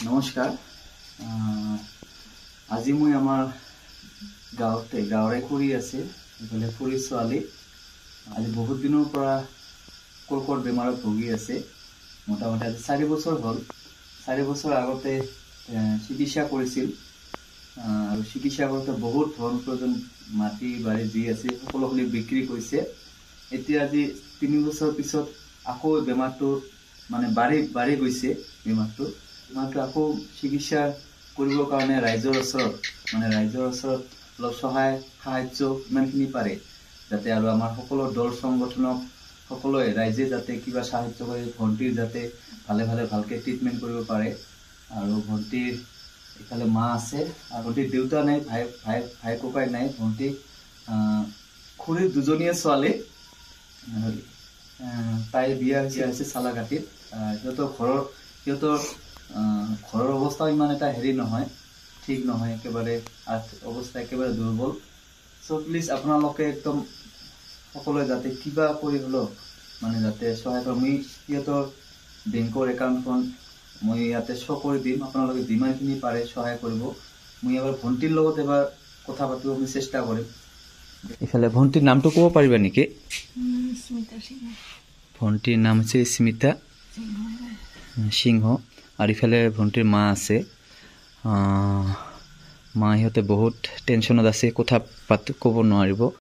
নমস্কাৰ আজি মই আমাৰ গাঁৱৰে কৰি আছে ইফালে ফুৰি ছোৱালী আজি বহুত দিনৰ পৰা কৰ্কট বেমাৰত ভুগি আছে মোটামুটি আজি 4 বছৰ হ'ল 4 বছৰ আগতে চিকিৎসা কৰিছিল আৰু চিকিৎসা কৰোঁতে বহুত ধন প্ৰয়োজন মাটি বাৰী যি আছে সকলোখিনি বিক্ৰী কৰিছে এতিয়া আজি 3 বছৰ পিছত আকৌ বেমাৰটো মানে বাঢ়ি গৈছে বেমাৰটো আকৌ চিকিৎসা কৰিবৰ কাৰণে ৰাইজৰ ওচৰত অলপ সাহায্য ইমানখিনি পাৰে যাতে আৰু আমাৰ সকলো দল সংগঠনক সকলোৱে ৰাইজে যাতে কিবা সাহায্য কৰি ভণ্টিৰ যাতে ভালকে ট্ৰিটমেন্ট কৰিব পাৰে আৰু ভণ্টিৰ এফালে মা আছে আৰু ভণ্টিৰ দেউতা নাই ভাই ককাই নাই ভণ্টি খুৰীৰ দুজনীয়া ছোৱালী তাইৰ বিয়া হৈছে চালাঘাটিত সিহঁতৰ ঘৰৰ অৱস্থা ইমান এটা হেৰি নহয় ঠিক নহয় একেবাৰে অৱস্থা একেবাৰে দুৰ্বল সো প্লিজ আপোনালোকে একদম সকলোৱে যাতে কিবা কৰি হলো মানে যাতে সহায় কৰে মই সিহঁতৰ বেংকৰ একাউণ্টখন মই ইয়াতে শ্ব কৰি দিম আপোনালোকে যিমানখিনি পাৰে সহায় কৰিব মই এবাৰ ভণ্টিৰ লগত এবাৰ কথা পাতিব আমি চেষ্টা কৰিম ইফালে ভণ্টিৰ নামটো ক'ব পাৰিবা নেকি ভণ্টিৰ নাম হৈছে স্মিতা সিংহ আৰু ইফালে ভণ্টিৰ মা আছে মা সিহঁতে বহুত টেনশ্যনত আছে কথা ক'ব নোৱাৰিব